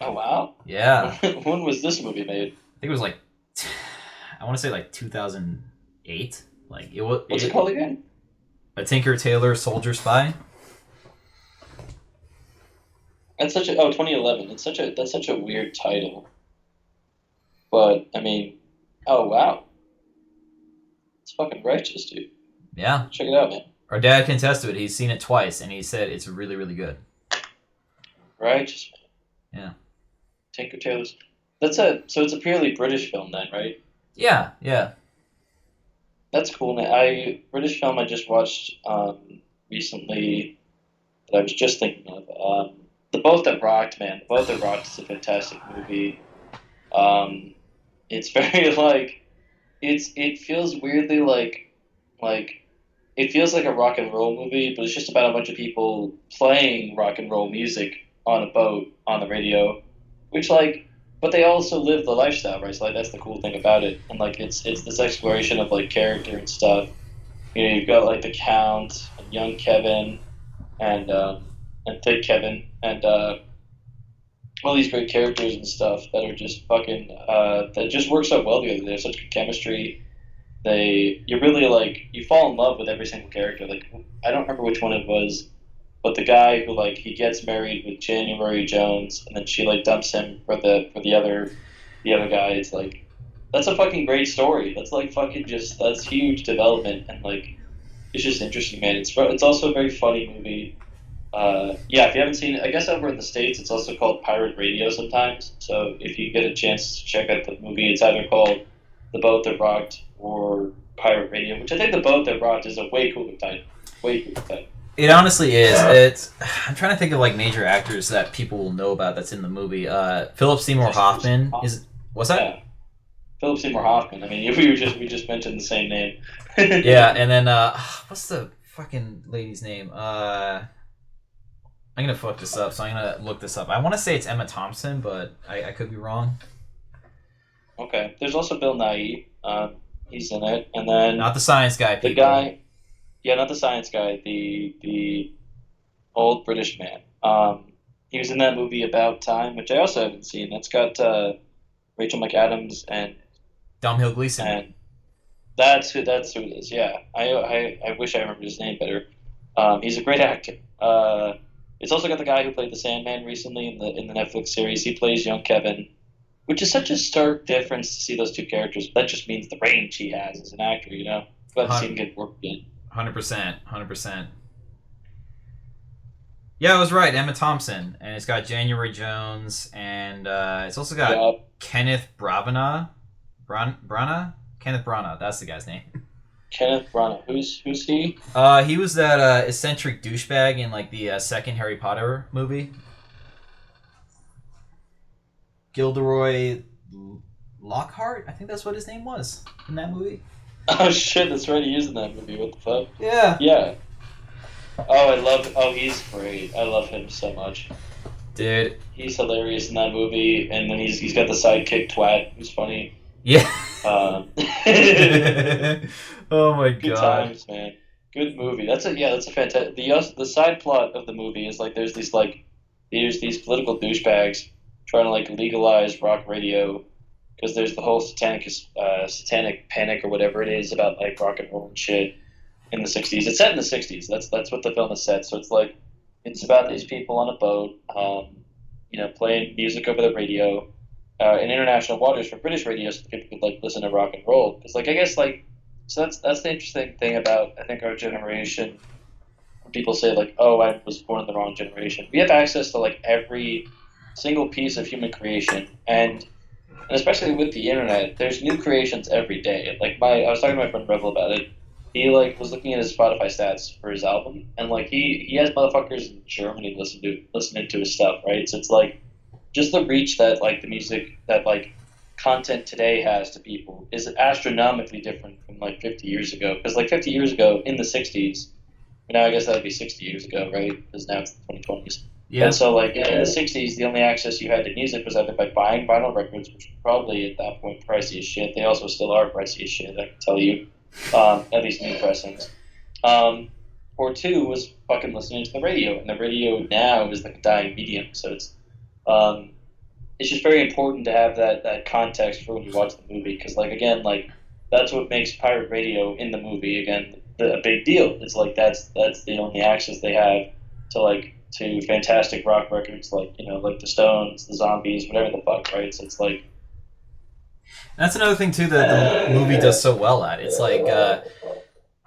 Oh wow. Yeah, When was this movie made? I think it was like, I want to say like 2008. Like it was. What's it called again? A Tinker Tailor Soldier Spy. That's such a 2011. That's such a weird title. But I mean, oh wow, it's fucking righteous, dude. Yeah, Check it out, man. our dad can attest to it. He's seen it twice, and he said it's really, really good. Righteous, man. Yeah. Tinker Tailor's. So it's a purely British film then, right? Yeah, yeah. That's cool, man. British film I just watched recently that I was just thinking of. The Boat That Rocked, man. The Boat That Rocked is a fantastic movie. It's very like it feels weirdly like it feels like a rock and roll movie, but it's just about a bunch of people playing rock and roll music on a boat on the radio, which like, but they also live the lifestyle, right? So like that's the cool thing about it, and like it's this exploration of like character and stuff. You know, you've got like the Count and young Kevin and thick Kevin and all these great characters and stuff that are just fucking that just work so well together. They have such good chemistry. You really like you fall in love with every single character. Like I don't remember which one it was, but the guy who like he gets married with January Jones and then she like dumps him for the other guy. It's like that's a fucking great story. That's like fucking just that's huge development and like it's just interesting, man. It's also a very funny movie. Yeah, if you haven't seen it, I guess over in the States it's also called Pirate Radio sometimes. So if you get a chance to check out the movie, it's either called The Boat That Rocked or Pirate Radio, which I think The Boat That Rocked is a way cooler title. Way cooler title. It honestly is. It's. I'm trying to think of like major actors that people will know about that's in the movie. Philip Seymour Hoffman is. What's that? Yeah. Philip Seymour Hoffman. I mean, we just mentioned the same name. Yeah, and then what's the fucking lady's name? I'm gonna fuck this up, so I'm gonna look this up. I want to say it's Emma Thompson, but I could be wrong. Okay. There's also Bill Nighy. He's in it, and then Not the science guy. the People. guy. Yeah, not the science guy. The old British man. He was in that movie About Time, which I also haven't seen. That's got Rachel McAdams Domhnall Gleeson. and that's who it is. Yeah, I wish I remembered his name better. He's a great actor. It's also got the guy who played the Sandman recently in the Netflix series. He plays young Kevin, which is such a stark difference to see those two characters. But that just means the range he has as an actor. You know, glad to see him get work again. 100%. Yeah, I was right. Emma Thompson, and it's got January Jones, and it's also got Yeah. Kenneth Branagh. Kenneth Branagh. That's the guy's name. Kenneth Branagh. Who's he? He was that eccentric douchebag in like the second Harry Potter movie. Gilderoy Lockhart, I think that's what his name was in that movie. Oh shit, that's right. He is in that movie. What the fuck? Yeah. Yeah. Oh, he's great. I love him so much. Dude. He's hilarious in that movie, and then he's got the sidekick Twat, who's funny. Yeah. Oh my Good god. times, man. Good movie. That's a fantastic. The side plot of the movie is like there's these political douchebags trying to like legalize rock radio because there's the whole satanic panic or whatever it is about like rock and roll and shit in the '60s. It's set in the '60s. That's what the film is set. So it's like it's about these people on a boat, playing music over the radio in international waters for British radio, so people could like listen to rock and roll. Because like I guess like so that's the interesting thing about I think our generation. When people say like, "Oh, I was born in the wrong generation," we have access to like every single piece of human creation, and especially with the internet, there's new creations every day. Like I was talking to my friend Revel about it. He like was looking at his Spotify stats for his album, and like he has motherfuckers in Germany listening to his stuff, right? So it's like just the reach that like the music that like content today has to people is astronomically different from like 50 years ago. Because like 50 years ago in the '60s, Now I guess that would be 60 years ago, right? Because now it's the 2020s. And Yeah. so, like in the 60s, the only access you had to music was either by buying vinyl records, which were probably at that point pricey as shit. They also still are pricey as shit, I can tell you. At least new pressings. Um, or two was fucking listening to the radio, and the radio now is like a dying medium. So um, it's just very important to have that context for when you watch the movie, because like again, like that's what makes pirate radio in the movie again a big deal. It's like that's the only access they have to fantastic rock records, like like the Stones, the Zombies, whatever the fuck, right? So it's like That's another thing too that the movie does so well at. It's like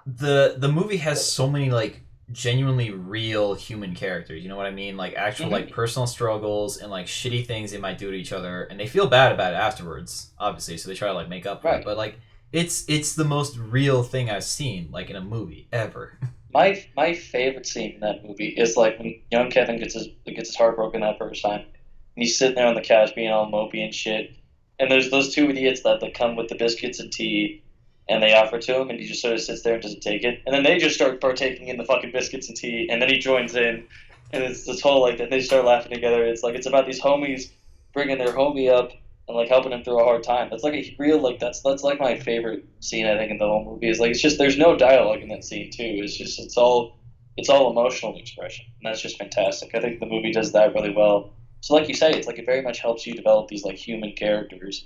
the movie has so many like genuinely real human characters. You know what I mean? Like actual like personal struggles and like shitty things they might do to each other, and they feel bad about it afterwards, obviously. So they try to like make up for it. But like it's the most real thing I've seen like in a movie ever. my favorite scene in that movie is like when young Kevin gets his heart broken that first time, and he's sitting there on the couch being all mopey and shit. And there's those two idiots that come with the biscuits and tea, and they offer to him, and he just sort of sits there and doesn't take it. And then they just start partaking in the fucking biscuits and tea, and then he joins in, and it's this whole like, then they start laughing together. It's like it's about these homies bringing their homie up and like helping him through a hard time. That's like a real like that's like my favorite scene I think in the whole movie. Is like it's just there's no dialogue in that scene too. It's all emotional expression, and that's just fantastic. I think the movie does that really well. So like you say, it's like it very much helps you develop these like human characters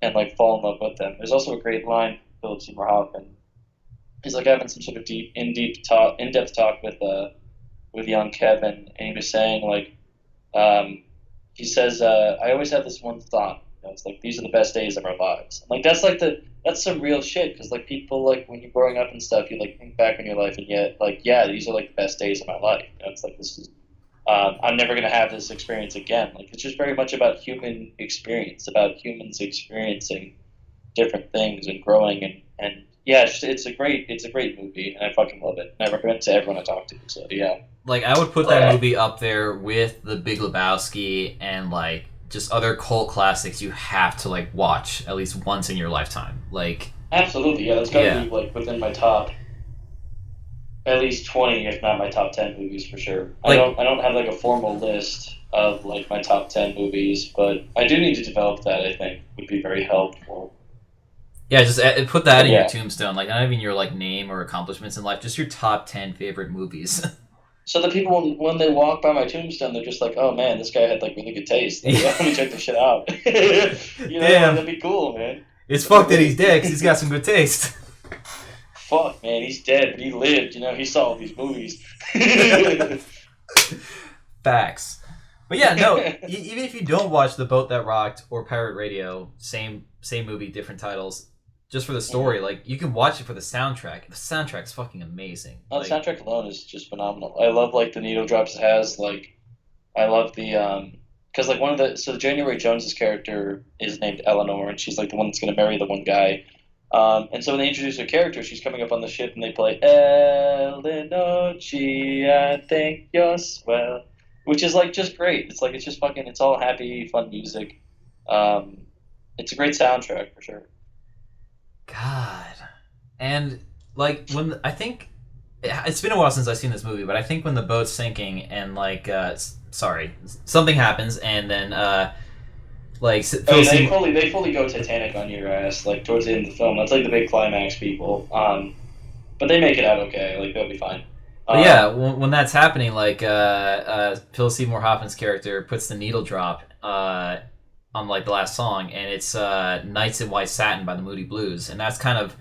and like fall in love with them. There's also a great line, Philip Seymour Hoffman. He's like having some sort of in depth talk with young Kevin, and he was saying like, he says, I always have this one thought. It's like these are the best days of our lives. Like that's some real shit, because like people like when you're growing up and stuff, you like think back on your life and yet like yeah, these are like the best days of my life. It's like this is. I'm never going to have this experience again. Like it's just very much about human experience, about humans experiencing different things and growing and yeah, it's a great movie, and I fucking love it. And I recommend it to everyone I talk to. So yeah, Like I would put that movie up there with The Big Lebowski and like just other cult classics you have to like watch at least once in your lifetime. Like absolutely, yeah, that's gotta be like within my top at least 20, if not my top 10 movies for sure. Like, I don't have like a formal list of like my top 10 movies, but I do need to develop that. I think would be very helpful. yeah, just put that in your Yeah. tombstone. Like not even your like name or accomplishments in life, just your top 10 favorite movies. So the people when they walk by my tombstone, they're just like, "Oh man, this guy had like really good taste. Like, let me check this shit out." Damn. That'd be cool, man. It's fucked that he's dead because he's got some good taste. Fuck, man, he's dead, but he lived. He saw all these movies. Facts. But yeah, no. Even if you don't watch The Boat That Rocked or Pirate Radio, same movie, different titles. Just for the story, like you can watch it for the soundtrack. The soundtrack's fucking amazing. Oh, Like, the soundtrack alone is just phenomenal. I love like the needle drops it has. Like I love the because like one of the so January Jones's character is named Eleanor, and she's like the one that's gonna marry the one guy. And so when they introduce her character, she's coming up on the ship, and they play Eleanor, I think you're swell, which is like just great. It's like it's just fucking. It's all happy, fun music. It's a great soundtrack for sure. God. And like when I think it's been a while since I've seen this movie, but I think when the boat's sinking and like sorry, something happens and then like Oh, yeah, they fully go Titanic on your ass like towards the end of the film. That's like the big climax, people. But they make it out okay. Like they'll be fine. But yeah, when that's happening, like Phil Seymour Hoffman's character puts the needle drop on like the last song, and it's "Nights in White Satin" by the Moody Blues, and that's kind of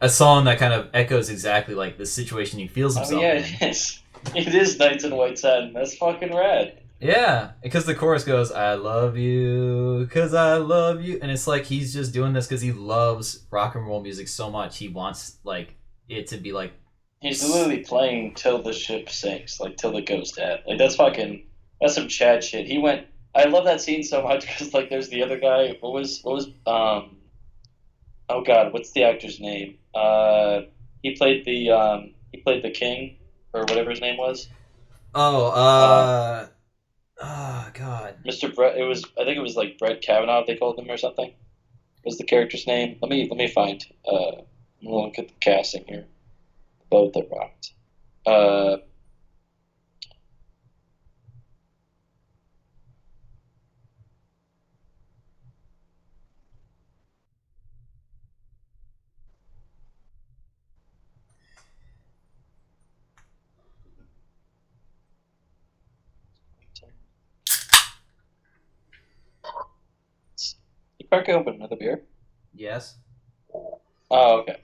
a song that kind of echoes exactly like the situation he feels Oh himself yeah, in. it is. It is Nights in White Satin. That's fucking rad. Yeah, because the chorus goes, "I love you, 'cause I love you," and it's like he's just doing this because he loves rock and roll music so much. He wants like it to be like He's literally playing till the ship sinks, like till it goes dead. Like that's some Chad shit. He went. I love that scene so much because like there's the other guy. What was oh god, what's the actor's name? He played the king or whatever his name was. oh Uh, oh god. Mr. Brett. I think it was like Brett Kavanaugh. They called him or something. Was the character's name? Let me find. I'm gonna look at the casting here. Both that rocked. Uh, you crack open another beer. Yes. Oh, okay.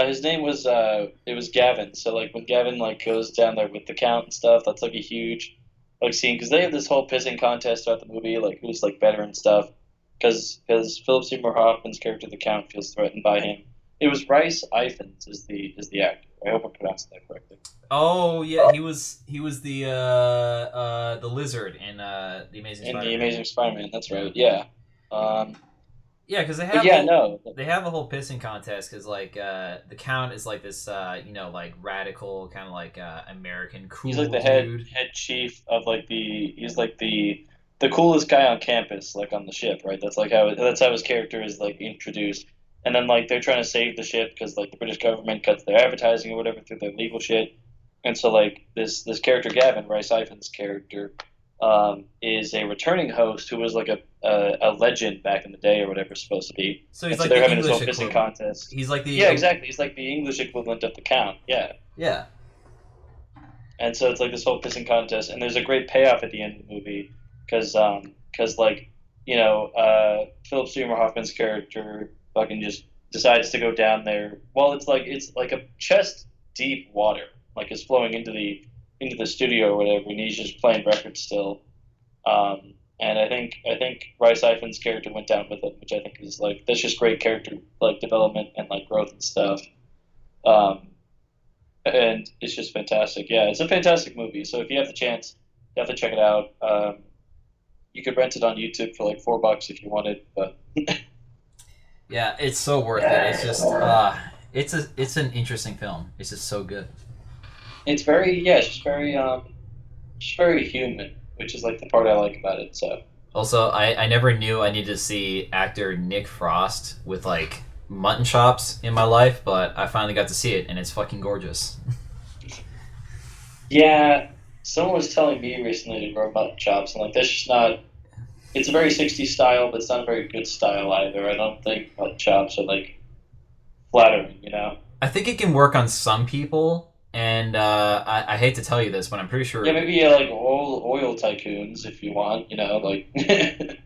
His name was it was Gavin. So like when Gavin like goes down there with the count and stuff, that's like a huge like scene because they have this whole pissing contest throughout the movie, like who's like better and stuff. Because Philip Seymour Hoffman's character, the Count, feels threatened by him. It was Rice Ifans is the actor. I hope I pronounced that correctly. Oh yeah, he was the lizard in the Amazing In the Spider-Man. Amazing Spider-Man, that's right. Yeah. Um, Yeah, because but yeah, no, they have a whole pissing contest because like the Count is like this like radical kind of like American he's like cool the head dude. head chief of like he's like the coolest guy on campus, like on the ship, right? That's how his character is like introduced. And then like they're trying to save the ship because like the British government cuts their advertising or whatever through their legal shit. And so like this character Gavin, Rice Ifans' character, is a returning host who was like a legend back in the day or whatever it's supposed to be. So he's And so like they're the having this English whole pissing equivalent. contest. He's like the Yeah, exactly. He's like the English equivalent of the Count. Yeah. yeah. And so it's like this whole pissing contest, and there's a great payoff at the end of the movie because like Philip Seymour Hoffman's character fucking just decides to go down there. Well, it's like a chest deep water, like it's flowing into the studio or whatever, and he's just playing records still. And I think Rice Ifans' character went down with it, which I think is like that's just great character like development and like growth and stuff. Um, and it's just fantastic. Yeah, it's a fantastic movie. So if you have the chance, you have to check it out. You could rent it on YouTube for like $4 if you wanted, but Yeah, it's so worth it. It's just it's an interesting film. It's just so good. it's very yeah, it's just very human, which is like the part I like about it. So Also, I never knew I needed to see actor Nick Frost with like mutton chops in my life, but I finally got to see it and it's fucking gorgeous. yeah, someone was telling me recently to grow mutton chops, and like that's just not. It's a very 60s style, but it's not a very good style either. I don't think mutton chops are like flattering. I think it can work on some people, and I hate to tell you this, but I'm pretty Yeah, sure. maybe like oil tycoons if you want, like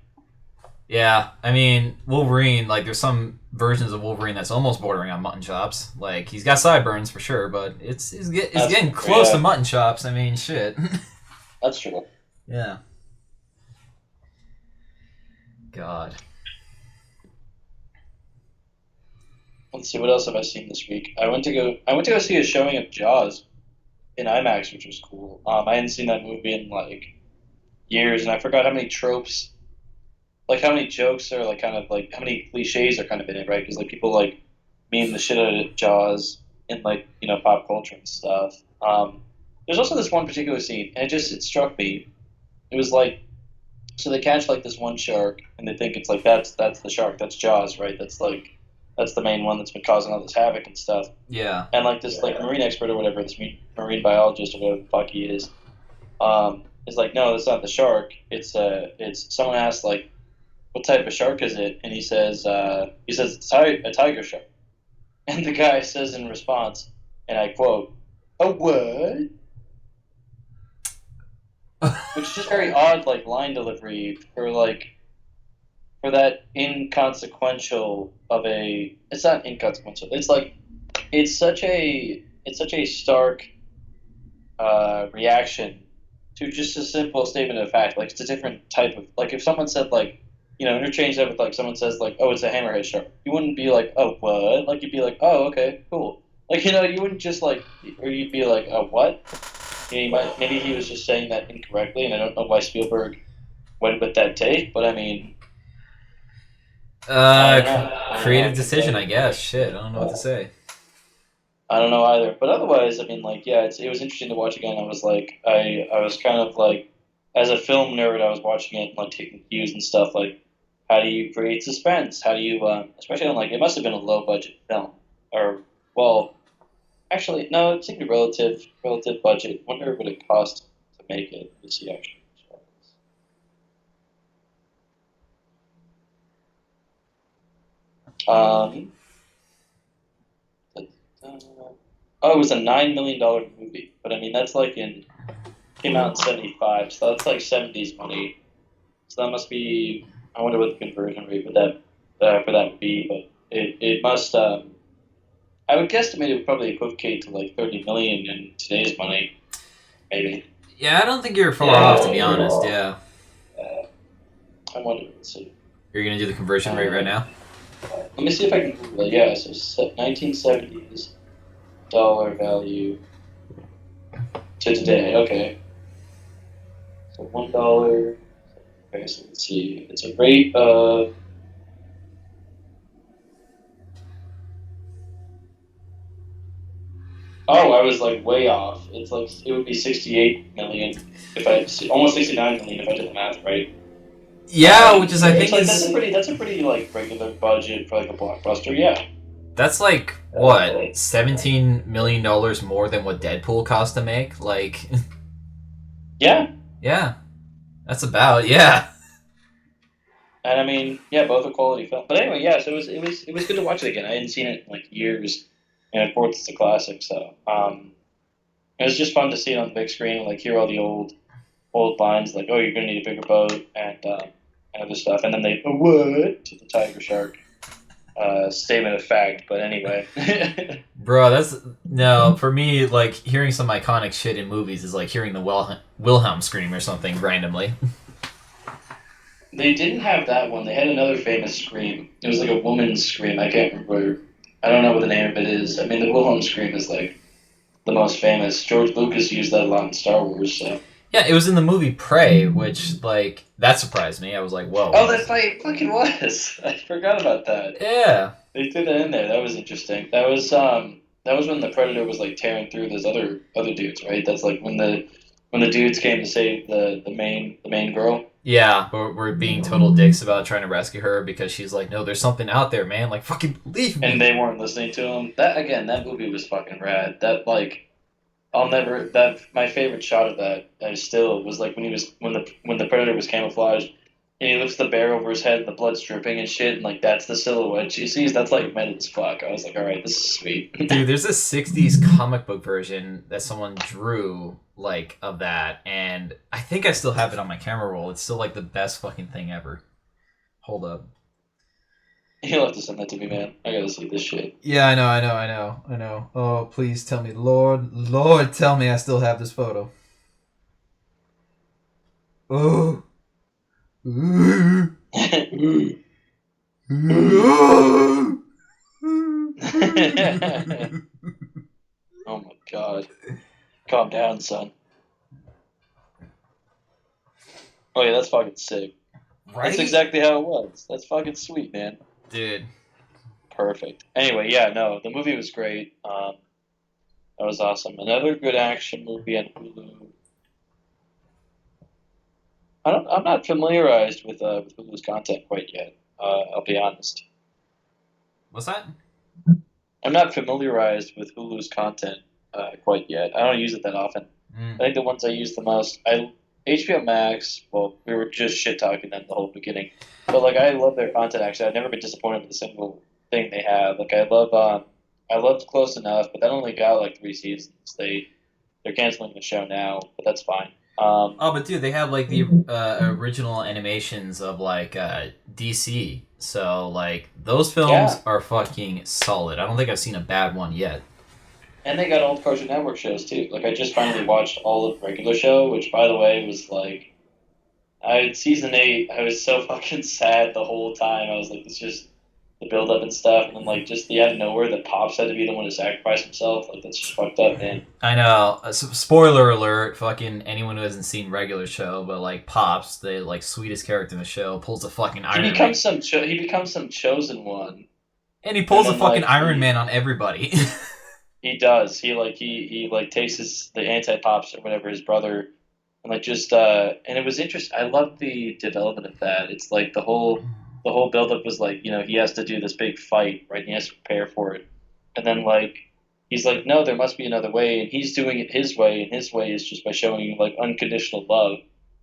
Yeah, I mean Wolverine. Like, there's some versions of Wolverine that's almost bordering on mutton chops. Like, he's got sideburns for sure, but it's that's getting close to yeah, mutton chops. I mean, shit. that's true. Yeah. God. Let's see what else have I seen this week. I went to go see a showing of Jaws in IMAX, which was cool. I hadn't seen that movie in like years, and I forgot how many tropes, like how many jokes are like kind of like how many cliches are kind of in it, right? Because like people like meme the shit out of Jaws in like pop culture and stuff. There's also this one particular scene, and it struck me. It was like so they catch like this one shark, and they think it's like that's the shark, that's Jaws, right? That's the main one that's been causing all this havoc and stuff. Yeah. And like this like marine expert or whatever, this marine biologist or whatever the fuck he is like, no, that's not the shark. It's someone asked like, what type of shark is it? And he says it's a tiger shark. And the guy says in response, and I quote, a what? Which is just very odd, like line delivery for that inconsequential of a. It's not inconsequential. It's like it's such a stark reaction to just a simple statement of fact. Like it's a different type of like if someone said like interchange that with like someone says like oh it's a hammerhead shark. You wouldn't be like oh what? Like you'd be like oh okay cool. Like you wouldn't just like or you'd be like oh what? Maybe he was just saying that incorrectly, and I don't know why Spielberg went with that take, but I mean I don't know. I don't know Creative what to decision, I say. guess. Shit, I don't know what to say. I don't know either. But otherwise, I mean, like, yeah, it was interesting to watch again. I was like, I was kind of like, as a film nerd, I was watching it, like, taking cues and stuff. Like, how do you create suspense? How do you, especially on like, it must have been a low budget film, or well, Actually, no, it's like a relative budget. Wonder what it cost to make it. Let me see actually. Um, oh, it was a $9 million movie, but I mean that's like in came out in '75, so that's like '70s money. So that must be. I wonder what the conversion rate for that would be, but it must. I would guesstimate it would probably equivocate to like 30 million in today's money, maybe. Yeah, I don't think you're far off, to be honest. Yeah. I wonder. Let's see. You're gonna do the conversion rate right now? Let me see if I can Google it. Yeah, so 1970s dollar value to today. Okay, so $1. Okay, so let's see. It's a rate of. Oh, I was like way off. It's like it would be 68 million if I almost 69 million if I did the math right. Yeah, which is I think like is that's a pretty like regular budget for like a blockbuster. Yeah. that's like what $17 million more than what Deadpool cost to make. Like, Yeah. yeah, that's about yeah. And I mean, yeah, both are quality film. But anyway, yeah. So it was good to watch it again. I hadn't seen it in like years, and of course it's a classic. So it was just fun to see it on the big screen and like hear all the old lines like, "Oh, you're gonna need a bigger boat," and other stuff. And then they what to the tiger shark. Statement of fact. But anyway. Bro, that's no for me. Like hearing some iconic shit in movies is like hearing the Wilhelm scream or something randomly. They didn't have that one. They had another famous scream. It was like a woman's scream. I can't remember. I don't know what the name of it is. I mean, the Wilhelm scream is like the most famous. George Lucas used that a lot in Star Wars. So. Yeah, it was in the movie Prey, which like that surprised me. I was like, whoa. Oh, that fight fucking was. I forgot about that. Yeah. They threw that in there. That was interesting. That was when the Predator was like tearing through those other dudes, right? That's like when the dudes came to save the main girl. Yeah, but we're being total dicks about trying to rescue her because she's like, no, there's something out there, man. Like, fucking believe me. And they weren't listening to him. That movie was fucking rad. That like I'll never that my favorite shot of that still was like when the predator was camouflaged and he lifts the bear over his head and the blood's dripping and shit and like that's the silhouette she sees. That's like meant as fuck. I was like, all right, this is sweet. Dude, there's a '60s comic book version that someone drew like of that, and I think I still have it on my camera roll. It's still like the best fucking thing ever. Hold up. You'll have to send that to me, man. I gotta see this shit. Yeah, I know. Oh, please tell me, Lord, tell me I still have this photo. Oh. Ooh. Oh my god. Calm down, son. Oh yeah, that's fucking sick. Right? That's exactly how it was. That's fucking sweet, man. Dude. Perfect. Anyway, yeah, no, the movie was great. That was awesome. Another good action movie on Hulu. I'm not familiarized with Hulu's content quite yet. I'll be honest. What's that? I'm not familiarized with Hulu's content quite yet. I don't use it that often. I think the ones I use the most, HBO Max. Well, we were just shit talking them the whole beginning, but like I love their content. Actually, I've never been disappointed with a single thing they have. Like I loved Close Enough, but that only got like 3 seasons. They're canceling the show now, but that's fine. Oh, but dude, they have like the original animations of like DC. So like those films Yeah. are fucking solid. I don't think I've seen a bad one yet. And they got all the Cartoon Network shows too. Like I just finally watched all of the regular show, which by the way was like, season 8. I was so fucking sad the whole time. I was like, it's just the build up and stuff, and then like just the out of nowhere that Pops had to be the one to sacrifice himself. Like that's just fucked up, man. I know. Spoiler alert! Fucking anyone who hasn't seen regular show, but like Pops, the like sweetest character in the show, pulls a fucking Iron Man, He becomes some chosen one. and he pulls a then, fucking like, Iron Man on everybody. He does. He like takes the anti Pops or whatever his brother, and like just and it was interesting. I love the development of that. It's like the whole buildup was like he has to do this big fight, right? And he has to prepare for it, and then like he's like, no, there must be another way, and he's doing it his way, and his way is just by showing you like unconditional love,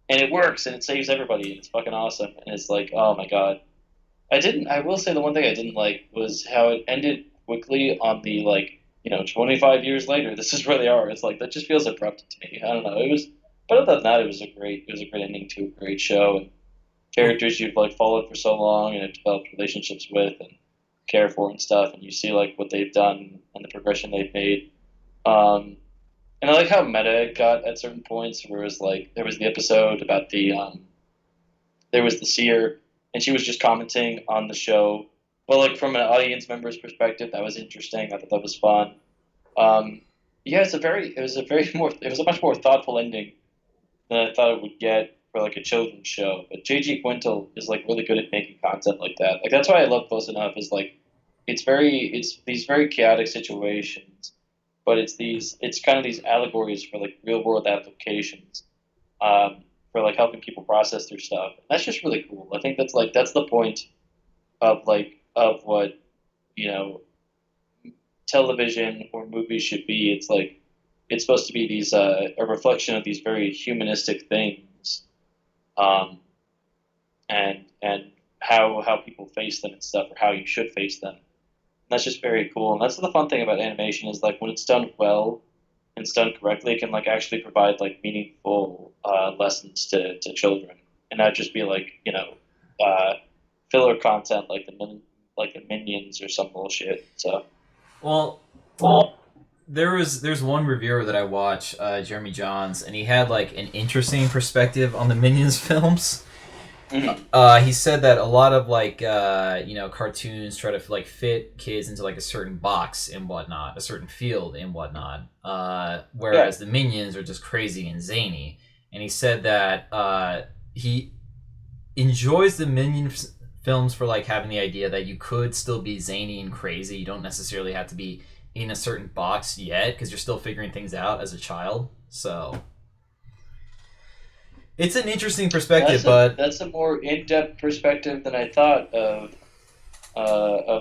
and it works, and it saves everybody, and it's fucking awesome, and it's like, oh my god. I will say the one thing I didn't like was how it ended quickly on the like, 25 years later, this is where they are. It's like that just feels abrupt to me. I don't know. It was, but other than that, it was a great ending to a great show, and characters you've like followed for so long and have developed relationships with and care for and stuff, and you see like what they've done and the progression they've made. Um, and I like how meta it got at certain points, where it was like there was the episode about there was the seer, and she was just commenting on the show. Well, like from an audience member's perspective, that was interesting. I thought that was fun. Um, yeah, it was a much more thoughtful ending than I thought it would get for like a children's show. But J.G. Quintel is like really good at making content like that. Like that's why I love Close Enough. Is like it's these very chaotic situations, but it's kind of these allegories for like real world applications. For like helping people process their stuff. And that's just really cool. I think that's the point of what you know television or movies should be. It's like it's supposed to be these a reflection of these very humanistic things, um, and how people face them and stuff, or how you should face them. And that's just very cool. And that's the fun thing about animation is like when it's done well and it's done correctly, it can like actually provide like meaningful lessons to children, and not just be like uh, filler content like like the Minions or some bullshit. So Well, there's one reviewer that I watch, Jeremy Johns, and he had like an interesting perspective on the Minions films. mhm. He said that a lot of like cartoons try to like fit kids into like a certain box and whatnot, a certain field and whatnot. Yeah, Whereas the Minions are just crazy and zany. And he said that he enjoys the Minions films for like having the idea that you could still be zany and crazy. You don't necessarily have to be in a certain box yet because you're still figuring things out as a child. So it's an interesting perspective, but that's a more in depth perspective than I thought of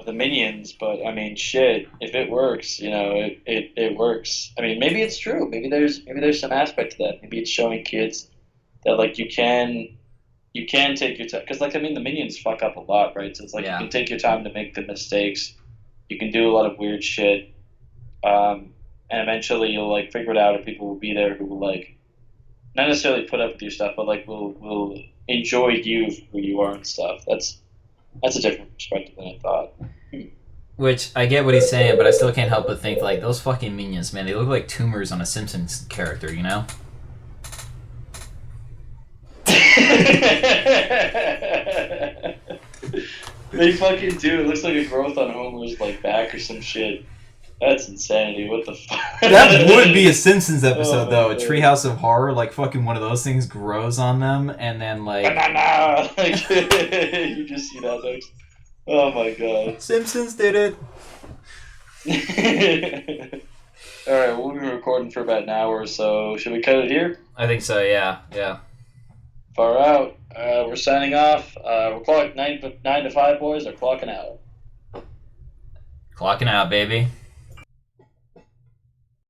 the Minions. But I mean, shit, if it works, it works. I mean, maybe it's true. Maybe there's some aspect to that. Maybe it's showing kids that like you can take your time, because like I mean the Minions fuck up a lot, right? So it's like you yeah. can take your time to make the mistakes. You can do a lot of weird shit, and eventually you'll like figure it out, or people will be there who will like not necessarily put up with your stuff, but like will enjoy you for who you are and stuff. That's a different perspective than I thought. Which I get what he's saying, but I still can't help but think like those fucking minions, man. They look like tumors on a Simpsons character, you know? They fucking do. It looks like a growth on Homer's like back or some shit. That's insanity. What the fuck? That would be a Simpsons episode, Oh though. my A god. Treehouse of Horror, like fucking one of those things grows on them, and then like Banana! Like, you just see that next. Oh my god. Simpsons did it. Alright, we'll be recording for about an hour or so. Should we cut it here? I think so. Yeah, yeah. Far out. We're signing off. We're clocking 9 to 5, boys. Are clocking out. Clocking out, baby.